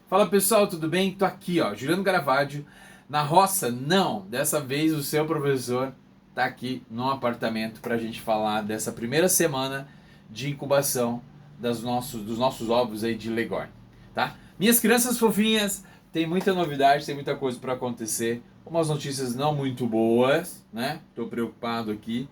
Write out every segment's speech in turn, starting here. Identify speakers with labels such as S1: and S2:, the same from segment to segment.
S1: Fala pessoal, tudo bem? Tô aqui, ó, Juliano Garavaggio, na roça. Não, dessa vez o seu professor tá aqui no apartamento pra gente falar dessa primeira semana de incubação dos nossos ovos aí de legorn, tá? Minhas crianças fofinhas, tem muita novidade, tem muita coisa pra acontecer, umas notícias não muito boas, né? Tô preocupado aqui.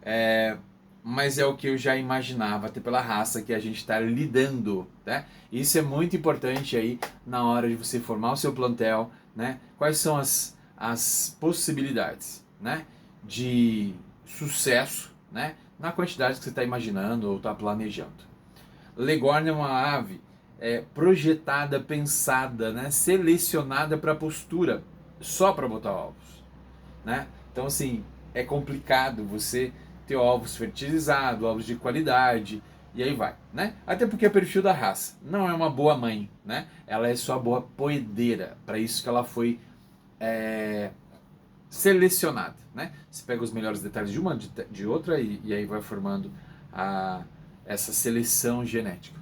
S1: É, mas é o que eu já imaginava, até pela raça que a gente está lidando, né? Isso é muito importante aí na hora de você formar o seu plantel, né? Quais são as possibilidades, né? De sucesso, né? Na quantidade que você está imaginando ou está planejando. Legorn é uma ave projetada, pensada, né? Selecionada para postura, só para botar ovos, né? Então, assim, é complicado você ter ovos fertilizados, ovos de qualidade, e aí vai, né? Até porque é o perfil da raça. Não é uma boa mãe, né? Ela é só boa poedeira. Para isso que ela foi é, selecionada, né? Você pega os melhores detalhes de uma, de outra, e aí vai formando a, essa seleção genética.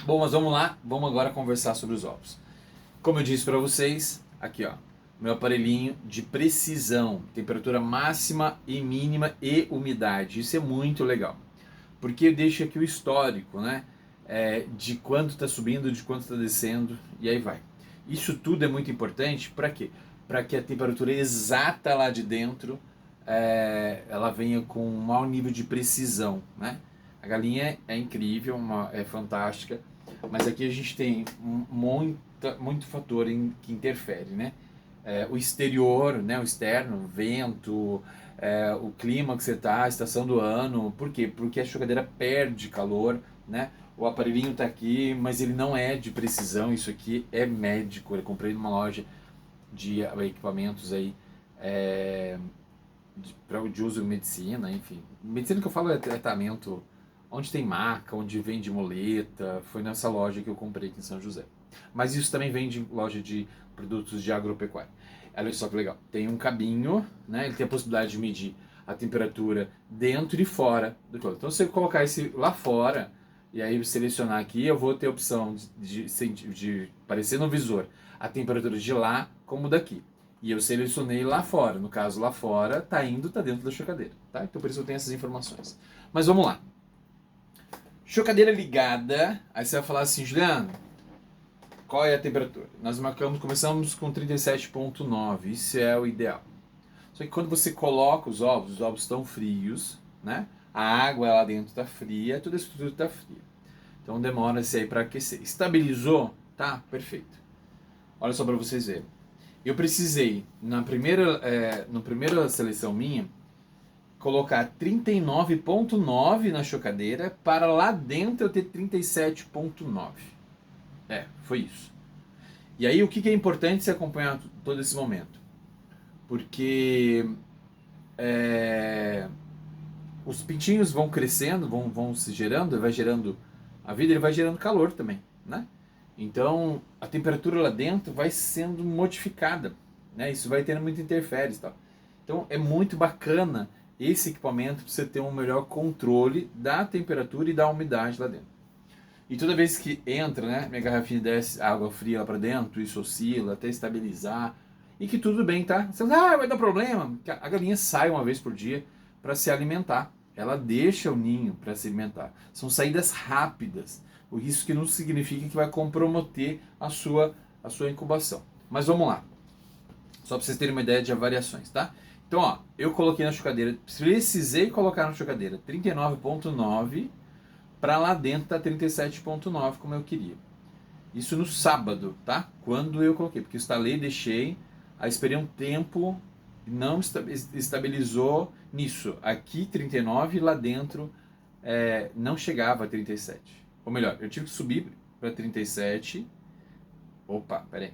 S1: Bom, mas vamos lá, vamos agora conversar sobre os ovos. Como eu disse para vocês, aqui ó, meu aparelhinho de precisão, temperatura máxima e mínima e umidade. Isso é muito legal, porque deixa aqui o histórico, né? De quanto está subindo, de quanto está descendo e aí vai. Isso tudo é muito importante para quê? Para que a temperatura exata lá de dentro ela venha com um maior nível de precisão, né? A galinha é incrível, é fantástica, mas aqui a gente tem muito fator que interfere, né? O exterior, né? O externo, vento, o clima que você tá, a estação do ano. Por quê? Porque a chocadeira perde calor, né? O aparelhinho tá aqui, mas ele não é de precisão. Isso aqui é médico. Eu comprei numa loja de equipamentos aí é, de uso em medicina, enfim. Medicina que eu falo é tratamento onde tem marca, onde vende muleta. Foi nessa loja que eu comprei aqui em São José. Mas isso também vende em loja de produtos de agropecuária. Olha só que legal. Tem um cabinho, né? Ele tem a possibilidade de medir a temperatura dentro e fora do clone. Então, se eu colocar esse lá fora e aí selecionar aqui, eu vou ter a opção de aparecer no visor a temperatura de lá como daqui. E eu selecionei lá fora. No caso, lá fora, tá indo, tá dentro da chocadeira. Tá? Então, por isso eu tenho essas informações. Mas vamos lá. Chocadeira ligada. Aí você vai falar assim, Juliano, qual é a temperatura? Nós começamos com 37,9. Isso é o ideal. Só que quando você coloca os ovos estão frios, né? A água lá dentro está fria, toda a estrutura está fria. Então demora-se aí para aquecer. Estabilizou? Tá, perfeito. Olha só para vocês verem. Eu precisei, na primeira seleção minha, colocar 39,9 na chocadeira para lá dentro eu ter 37,9. Foi isso. E aí o que é importante se acompanhar todo esse momento? Porque os pintinhos vão crescendo, vão se gerando, vai gerando a vida, ele vai gerando calor também, né? Então a temperatura lá dentro vai sendo modificada, né? Isso vai tendo muita interferência e tal. Então é muito bacana esse equipamento para você ter um melhor controle da temperatura e da umidade lá dentro. E toda vez que entra, né, minha garrafinha desce água fria lá para dentro, isso oscila até estabilizar. E que tudo bem, tá? Você fala, vai dar problema. A galinha sai uma vez por dia para se alimentar. Ela deixa o ninho para se alimentar. São saídas rápidas. Isso que não significa que vai comprometer a sua incubação. Mas vamos lá. Só para vocês terem uma ideia de variações, tá? Então, ó, eu coloquei na chocadeira, precisei colocar na chocadeira 39,9 para lá dentro tá 37,9 como eu queria. Isso no sábado, tá? Quando eu coloquei, porque eu instalei, deixei, aí esperei um tempo, não estabilizou nisso. Aqui 39, lá dentro não chegava a 37. Ou melhor, eu tive que subir para 37. Opa, peraí.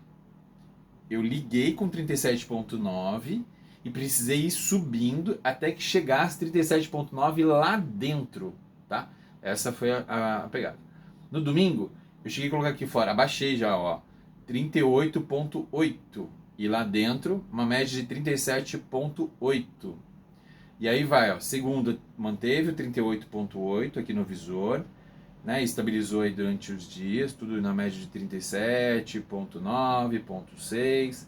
S1: Eu liguei com 37,9 e precisei ir subindo até que chegasse 37,9 lá dentro, tá? Essa foi a pegada. No domingo, eu cheguei a colocar aqui fora, abaixei já, ó, 38,8 e lá dentro uma média de 37,8. E aí vai, ó, segunda manteve o 38,8 aqui no visor né? Estabilizou aí durante os dias, tudo na média de 37,9, 0,6.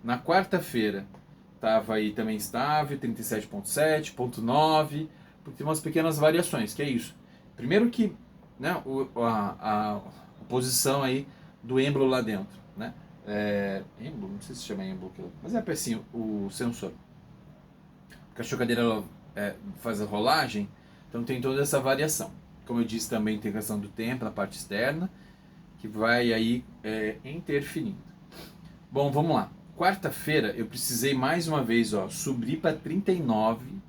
S1: Na quarta-feira estava aí também estável, 37,7, 0,9, porque tem umas pequenas variações, que é isso. Primeiro que, né, a posição aí do êmbolo lá dentro, né? Êmbolo, não sei se chama êmbolo, mas é assim, o sensor. Porque a chocadeira ela, faz a rolagem, então tem toda essa variação. Como eu disse, também tem a questão do tempo na parte externa, que vai aí interferindo. Bom, vamos lá. Quarta-feira eu precisei mais uma vez subir para 39,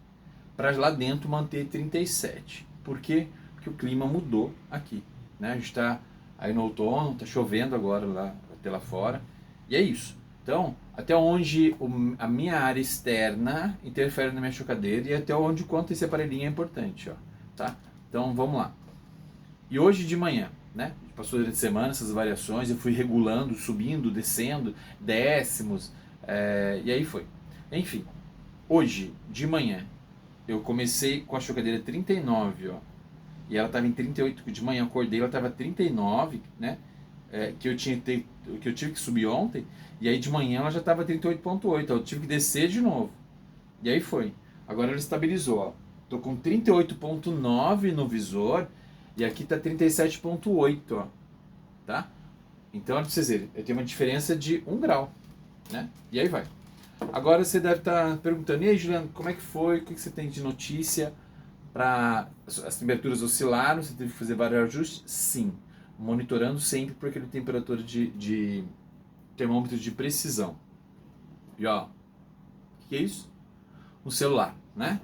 S1: para lá dentro manter 37. Por quê? Porque o clima mudou aqui, né? A gente está aí no outono, está chovendo agora lá, até lá fora, e é isso. Então, até onde a minha área externa interfere na minha chocadeira e até onde o quanto esse aparelhinho é importante, ó, tá? Então, vamos lá. E hoje de manhã, né? Passou durante a semana essas variações, eu fui regulando, subindo, descendo, décimos, e aí foi. Enfim, hoje de manhã eu comecei com a chocadeira 39, ó, e ela estava em 38 de manhã, eu acordei, ela estava 39, né? Que eu tive que subir ontem, e aí de manhã ela já estava 38,8, eu tive que descer de novo. E aí foi. Agora ela estabilizou, ó. Tô com 38,9 no visor e aqui tá 37,8, ó. Tá? Então, pra vocês verem, eu tenho uma diferença de 1 grau, né? E aí vai. Agora você deve estar perguntando, e aí, Juliano, como é que foi? O que você tem de notícia? Para as temperaturas oscilaram, você teve que fazer vários ajustes? Sim. Monitorando sempre por aquele temperatura de termômetro de precisão. E ó, o que é isso? Um celular, né?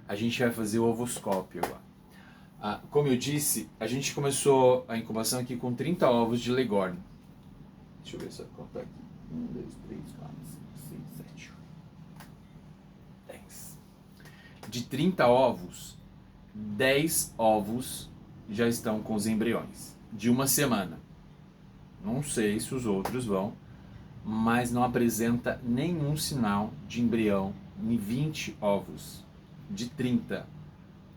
S1: A gente vai fazer o ovoscópio agora. Como eu disse, a gente começou a incubação aqui com 30 ovos de legorn. Deixa eu ver se eu contar aqui. 1, 2, 3, 4, 5, 6, 7, 10. De 30 ovos, 10 ovos já estão com os embriões. De uma semana. Não sei se os outros vão, mas não apresenta nenhum sinal de embrião em 20 ovos. De 30.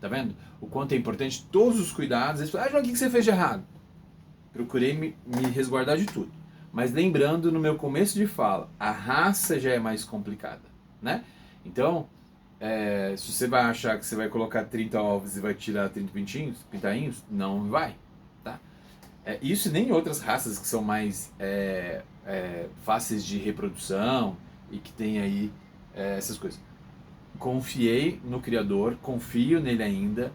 S1: Tá vendo? O quanto é importante, todos os cuidados. Eles falam, João, o que você fez de errado? Procurei me resguardar de tudo. Mas lembrando no meu começo de fala, a raça já é mais complicada, né? Então, se você vai achar que você vai colocar 30 ovos e vai tirar 30 pintainhos, não vai, tá? Isso nem outras raças que são mais fáceis de reprodução e que tem aí essas coisas. Confiei no criador, confio nele ainda,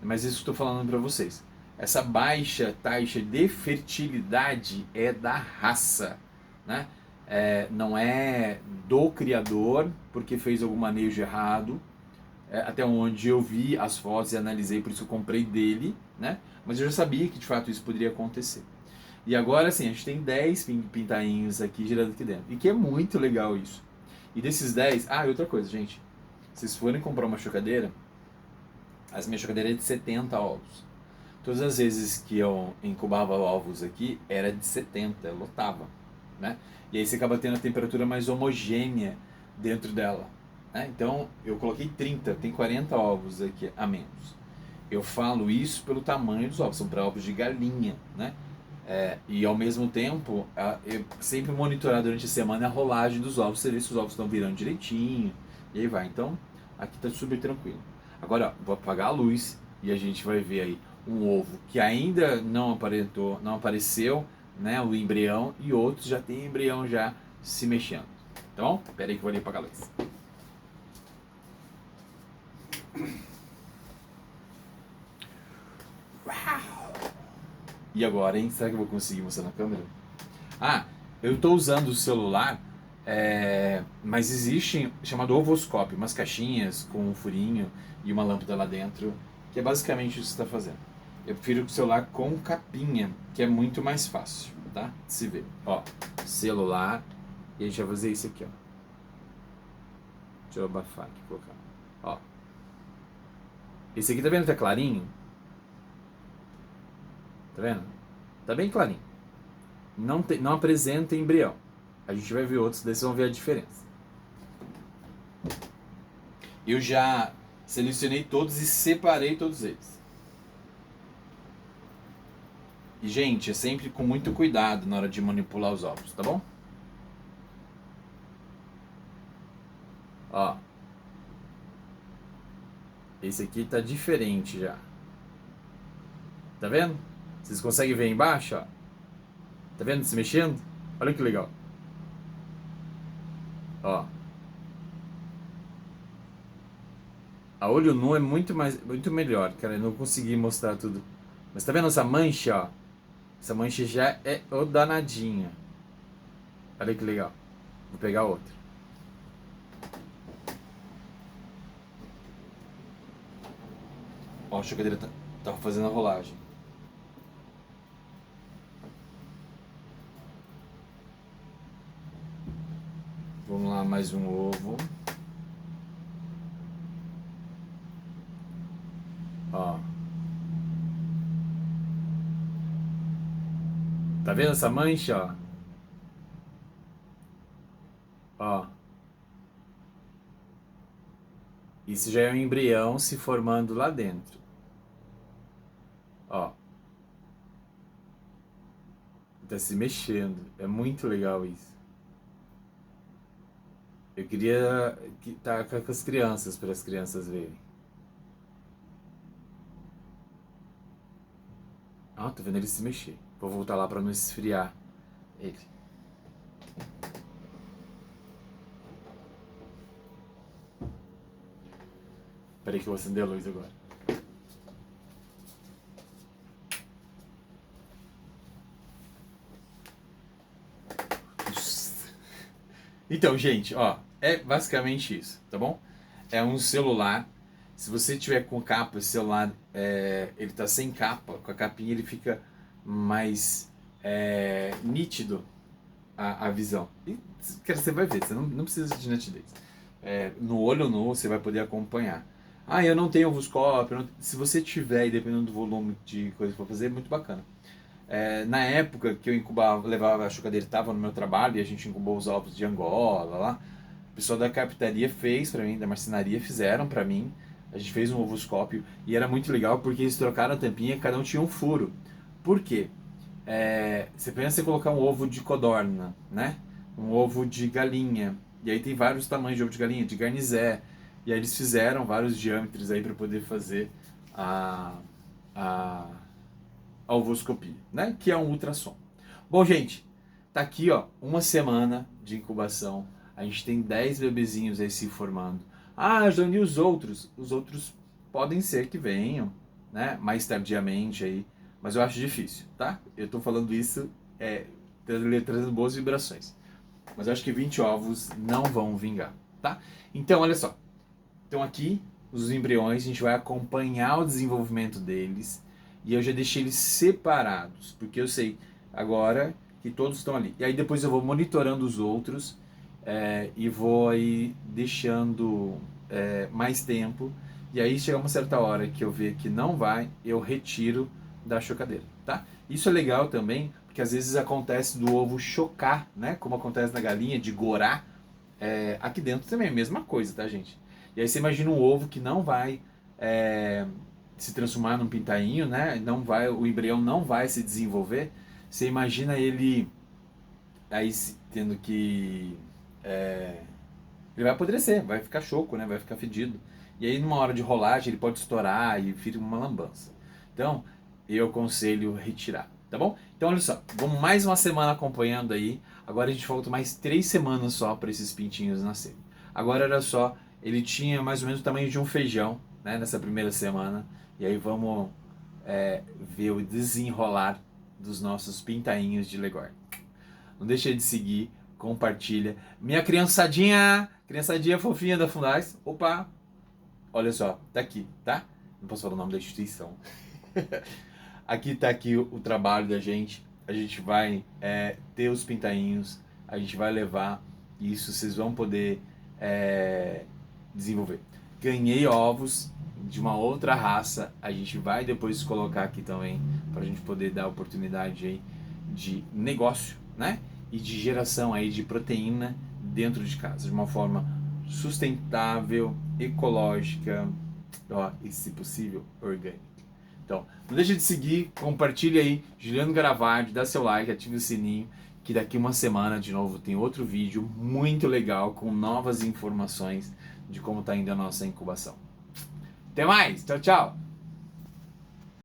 S1: mas isso que estou falando para vocês. Essa baixa taxa de fertilidade é da raça, né? Não é do criador porque fez algum manejo errado, até onde eu vi as fotos e analisei, por isso eu comprei dele, né? Mas eu já sabia que de fato isso poderia acontecer. E agora sim, a gente tem 10 pintainhos aqui girando aqui dentro, e que é muito legal isso. E desses 10, e outra coisa, gente, se vocês forem comprar uma chocadeira, as minhas chocadeiras é de 70 ovos. Todas as vezes que eu incubava ovos aqui, era de 70, lotava, né? E aí você acaba tendo a temperatura mais homogênea dentro dela, né? Então, eu coloquei 30, tem 40 ovos aqui a menos. Eu falo isso pelo tamanho dos ovos, são para ovos de galinha, né? E ao mesmo tempo, eu sempre monitorar durante a semana a rolagem dos ovos, você vê se os ovos estão virando direitinho, e aí vai. Então, aqui tá super tranquilo. Agora, vou apagar a luz e a gente vai ver aí um ovo que ainda não apareceu, né, o embrião, e outros já tem embrião já se mexendo. Então, pera aí que eu vou ali apagar a luz. Uau! E agora, hein? Será que eu vou conseguir mostrar na câmera? Eu estou usando o celular, mas existe chamado ovoscópio, umas caixinhas com um furinho e uma lâmpada lá dentro, que é basicamente isso que você está fazendo. Eu prefiro o celular com capinha, que é muito mais fácil, tá? De se ver. Ó, celular, e a gente vai fazer isso aqui, ó. Deixa eu abafar aqui, colocar. Ó. Esse aqui tá vendo que tá clarinho? Tá vendo? Tá bem clarinho. Não apresenta embrião. A gente vai ver outros, daí vocês vão ver a diferença. Eu já selecionei todos e separei todos eles. E, gente, é sempre com muito cuidado na hora de manipular os ovos, tá bom? Ó, esse aqui tá diferente já. Tá vendo? Vocês conseguem ver embaixo, ó? Tá vendo se mexendo? Olha que legal. Ó. A olho nu é muito melhor, cara. Eu não consegui mostrar tudo. Mas tá vendo essa mancha, ó? Essa mancha já é o danadinho. Olha que legal. Vou pegar outra. Ó, a chocadeira tá fazendo a rolagem. Vamos lá, mais um ovo. Ó. Tá vendo essa mancha, ó? Ó. Isso já é um embrião se formando lá dentro. Ó. Tá se mexendo. É muito legal isso. Eu queria que tá com as crianças, para as crianças verem. Ah, tô vendo ele se mexer. Vou voltar lá para não esfriar ele. Peraí que eu vou acender a luz agora. Então, gente, ó, é basicamente isso, tá bom? É um celular. Se você tiver com capa, esse celular, ele tá sem capa, com a capinha ele fica mais nítido a visão. E, cara, você vai ver, você não precisa de nitidez. No olho nu você vai poder acompanhar. Ah, eu não tenho ovoscópio. Se você tiver, e dependendo do volume de coisa para fazer, é muito bacana. Na época que eu incubava, levava a chocadeira, estava no meu trabalho e a gente incubou os ovos de Angola lá. O pessoal da carpintaria fez para mim, da marcenaria fizeram para mim. A gente fez um ovoscópio e era muito legal porque eles trocaram a tampinha e cada um tinha um furo. Por quê? Você pensa em colocar um ovo de codorna, né? Um ovo de galinha. E aí tem vários tamanhos de ovo de galinha, de garnizé. E aí eles fizeram vários diâmetros aí para poder fazer a, a, a ovoscopia, né? Que é um ultrassom. Bom, gente, tá aqui, ó, uma semana de incubação. A gente tem 10 bebezinhos aí se formando. Ah, Jani, e os outros? Os outros podem ser que venham, né? Mais tardiamente aí. Mas eu acho difícil, tá? Eu tô falando isso trazendo boas vibrações. Mas eu acho que 20 ovos não vão vingar, tá? Então, olha só. Então aqui, os embriões, a gente vai acompanhar o desenvolvimento deles. E eu já deixei eles separados, porque eu sei agora que todos estão ali. E aí depois eu vou monitorando os outros e vou aí deixando mais tempo. E aí chega uma certa hora que eu ver que não vai, eu retiro da chocadeira, tá? Isso é legal também, porque às vezes acontece do ovo chocar, né? Como acontece na galinha, de gorar. Aqui dentro também é a mesma coisa, tá, gente? E aí você imagina um ovo que não vai se transformar num pintainho, né? Não vai, o embrião não vai se desenvolver. Você imagina ele aí tendo que ele vai apodrecer, vai ficar choco, né? Vai ficar fedido. E aí numa hora de rolagem ele pode estourar e vira uma lambança. Então eu aconselho retirar, tá bom? Então olha só, vamos mais uma semana acompanhando aí. Agora a gente volta mais 3 semanas só para esses pintinhos nascerem. Agora era só, ele tinha mais ou menos o tamanho de um feijão, né? Nessa primeira semana. E aí vamos ver o desenrolar dos nossos pintainhos de Legor. Não deixa de seguir, compartilha. Minha criançadinha fofinha da Fundais. Opa, olha só, tá aqui, tá? Não posso falar o nome da instituição. Aqui tá aqui o trabalho da gente. A gente vai ter os pintainhos, a gente vai levar isso, vocês vão poder desenvolver. Ganhei ovos de uma outra raça, a gente vai depois colocar aqui também para a gente poder dar oportunidade aí de negócio, né? E de geração aí de proteína dentro de casa, de uma forma sustentável, ecológica, ó, e se possível, orgânica. Então, não deixa de seguir, compartilha aí, Juliano Garavaglia, dá seu like, ativa o sininho, que daqui uma semana, de novo, tem outro vídeo muito legal, com novas informações de como está indo a nossa incubação. Até mais, tchau, tchau!